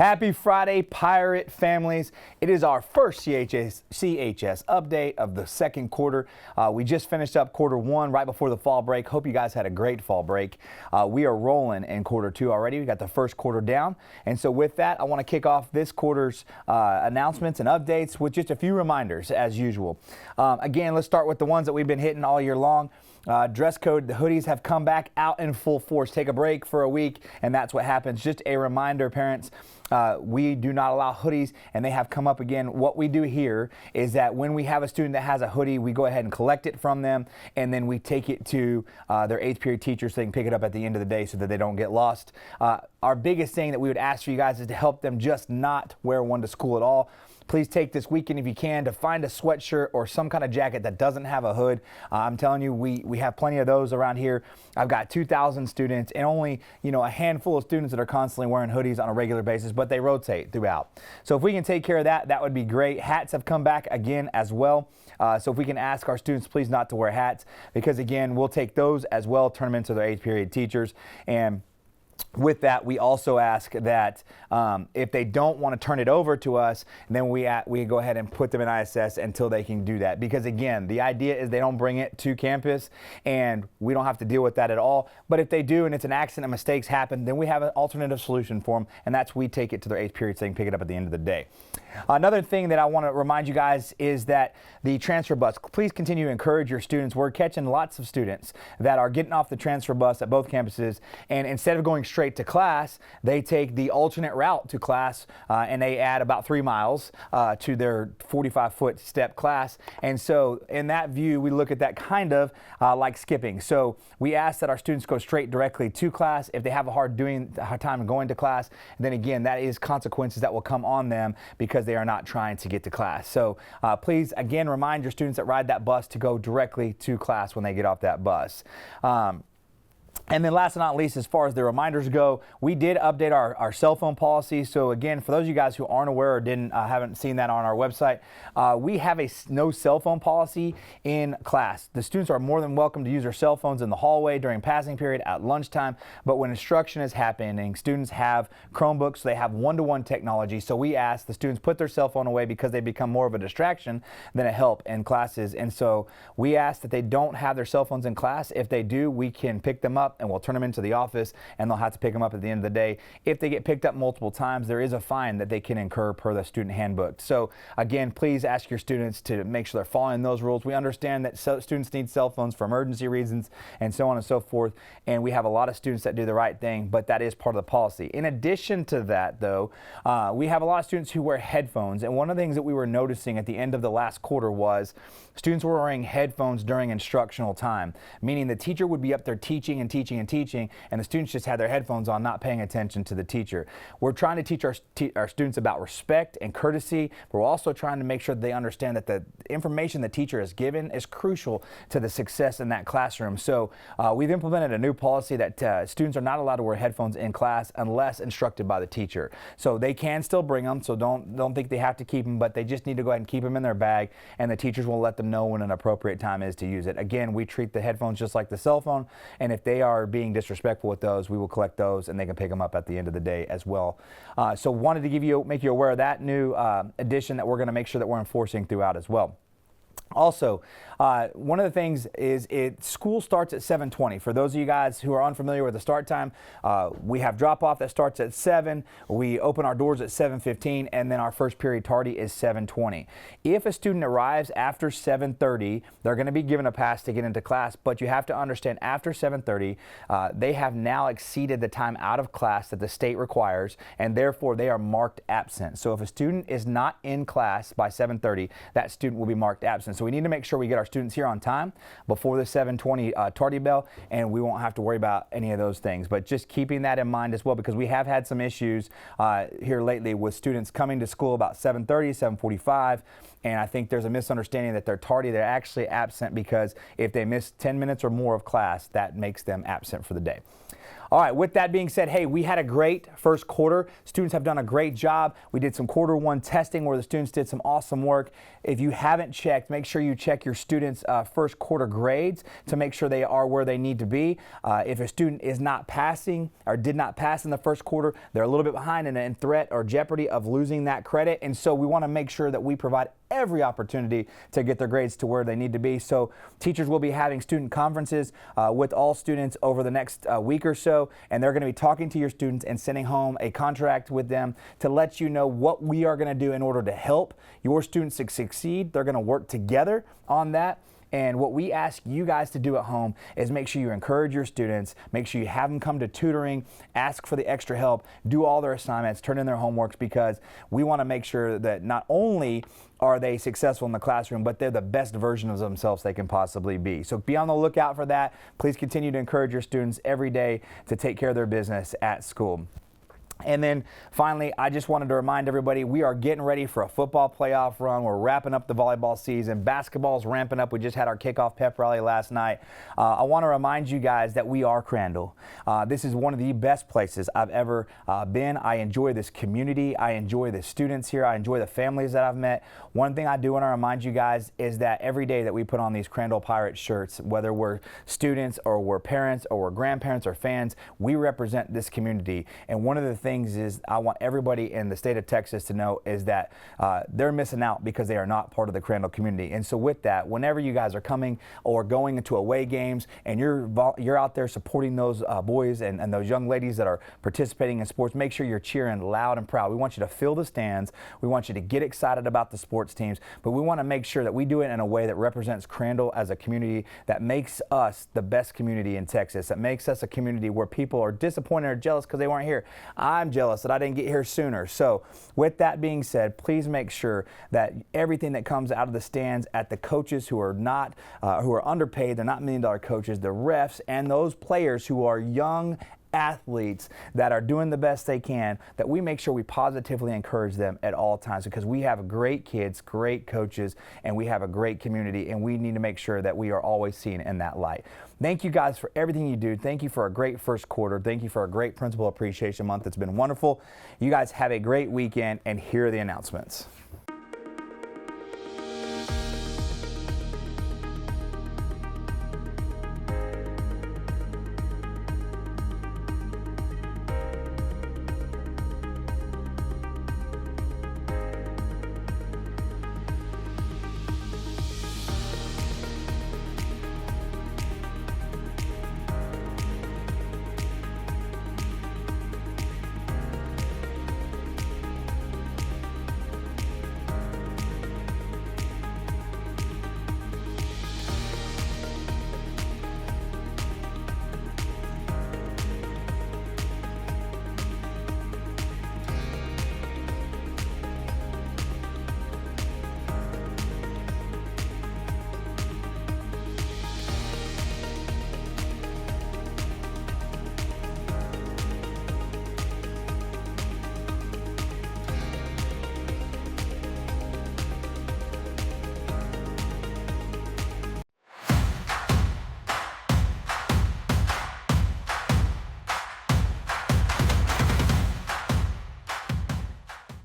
Happy Friday, Pirate families. It is our first CHS update of the second quarter. We just finished up quarter one right before the fall break. Hope you guys had a great fall break. We are rolling in quarter two already. We got the first quarter down. And so with that, I want to kick off this quarter's announcements and updates with just a few reminders as usual. Again, let's start with the ones that we've been hitting all year long. Dress code, the hoodies have come back out in full force. Take a break for a week, and that's what happens. Just a reminder, parents, we do not allow hoodies, and they have come up again. What we do here is that when we have a student that has a hoodie, we go ahead and collect it from them, and then we take it to their 8th period teacher so they can pick it up at the end of the day so that they don't get lost. Our biggest thing that we would ask for you guys is to help them just not wear one to school at all. Please take this weekend, if you can, to find a sweatshirt or some kind of jacket that doesn't have a hood. I'm telling you, we have plenty of those around here. I've got 2,000 students and only, a handful of students that are constantly wearing hoodies on a regular basis, but they rotate throughout. So if we can take care of that, that would be great. Hats have come back again as well. So if we can ask our students, please not to wear hats, because again, we'll take those as well, turn them into their 8th period teachers. And with that, we also ask that if they don't want to turn it over to us, then we go ahead and put them in ISS until they can do that. Because again, the idea is they don't bring it to campus and we don't have to deal with that at all. But if they do and it's an accident and mistakes happen, then we have an alternative solution for them, and that's we take it to their 8th period so they can pick it up at the end of the day. Another thing that I want to remind you guys is that the transfer bus, please continue to encourage your students. We're catching lots of students that are getting off the transfer bus at both campuses, and instead of going straight to class, they take the alternate route to class, and they add about 3 miles to their 45-foot step class. And so in that view, we look at that kind of like skipping. So we ask that our students go straight directly to class. If they have a hard time going to class, then again, that is consequences that will come on them because they are not trying to get to class. So please, again, remind your students that ride that bus to go directly to class when they get off that bus. And then last but not least, as far as the reminders go, we did update our cell phone policy. So again, for those of you guys who aren't aware or haven't seen that on our website, we have a no cell phone policy in class. The students are more than welcome to use their cell phones in the hallway during passing period at lunchtime. But when instruction is happening, students have Chromebooks, so they have one-to-one technology. So we ask the students put their cell phone away because they become more of a distraction than a help in classes. And so we ask that they don't have their cell phones in class. If they do, we can pick them up and we'll turn them into the office, and they'll have to pick them up at the end of the day. If they get picked up multiple times, there is a fine that they can incur per the student handbook. So again, please ask your students to make sure they're following those rules. We understand that students need cell phones for emergency reasons and so on and so forth, and we have a lot of students that do the right thing, but that is part of the policy. In addition to that, though, we have a lot of students who wear headphones, and one of the things that we were noticing at the end of the last quarter was students were wearing headphones during instructional time, meaning the teacher would be up there teaching, and the students just had their headphones on, not paying attention to the teacher. We're trying to teach our students about respect and courtesy, but we're also trying to make sure that they understand that the information the teacher has given is crucial to the success in that classroom. So we've implemented a new policy that students are not allowed to wear headphones in class unless instructed by the teacher. So they can still bring them, so don't think they have to keep them, but they just need to go ahead and keep them in their bag, and the teachers will let them know when an appropriate time is to use it. Again, we treat the headphones just like the cell phone, and if they are being disrespectful with those, we will collect those and they can pick them up at the end of the day as well. So wanted to make you aware of that new addition that we're going to make sure that we're enforcing throughout as well. Also, one of the things is school starts at 7:20. For those of you guys who are unfamiliar with the start time, we have drop-off that starts at 7. We open our doors at 7:15, and then our first period tardy is 7:20. If a student arrives after 7:30, they're going to be given a pass to get into class, but you have to understand after 7:30, they have now exceeded the time out of class that the state requires, and therefore they are marked absent. So if a student is not in class by 7:30, that student will be marked absent. So we need to make sure we get our students here on time before the 7:20 tardy bell, and we won't have to worry about any of those things. But just keeping that in mind as well, because we have had some issues here lately with students coming to school about 7:30, 7:45, and I think there's a misunderstanding that they're tardy. They're actually absent because if they miss 10 minutes or more of class, that makes them absent for the day. All right, with that being said, hey, we had a great first quarter. Students have done a great job. We did some quarter one testing where the students did some awesome work. If you haven't checked, make sure you check your students' first quarter grades to make sure they are where they need to be. If a student is not passing or did not pass in the first quarter, they're a little bit behind and in threat or jeopardy of losing that credit. And so we want to make sure that we provide every opportunity to get their grades to where they need to be. So teachers will be having student conferences with all students over the next week or so, and they're going to be talking to your students and sending home a contract with them to let you know what we are going to do in order to help your students succeed. They're going to work together on that. And what we ask you guys to do at home is make sure you encourage your students, make sure you have them come to tutoring, ask for the extra help, do all their assignments, turn in their homeworks, because we want to make sure that not only are they successful in the classroom, but they're the best version of themselves they can possibly be. So be on the lookout for that. Please continue to encourage your students every day to take care of their business at school. And then finally, I just wanted to remind everybody, we are getting ready for a football playoff run. We're wrapping up the volleyball season. Basketball's ramping up. We just had our kickoff pep rally last night. I want to remind you guys that we are Crandall. This is one of the best places I've ever been. I enjoy this community. I enjoy the students here. I enjoy the families that I've met. One thing I do want to remind you guys is that every day that we put on these Crandall Pirates shirts, whether we're students or we're parents or we're grandparents or fans, we represent this community. And one of the things is I want everybody in the state of Texas to know is that they're missing out because they are not part of the Crandall community. And so with that, whenever you guys are coming or going into away games and you're out there supporting those boys and those young ladies that are participating in sports, make sure you're cheering loud and proud. We want you to fill the stands. We want you to get excited about the sports teams, but we want to make sure that we do it in a way that represents Crandall as a community that makes us the best community in Texas, that makes us a community where people are disappointed or jealous because they weren't here. I'm jealous that I didn't get here sooner. So with that being said, please make sure that everything that comes out of the stands at the coaches who are not, who are underpaid, they're not $1 million coaches, the refs, and those players who are young athletes that are doing the best they can, that we make sure we positively encourage them at all times, because we have great kids, great coaches, and we have a great community, and we need to make sure that we are always seen in that light. Thank you guys for everything you do. Thank you for a great first quarter. Thank you for a great Principal Appreciation Month. It's been wonderful. You guys have a great weekend, and here are the announcements.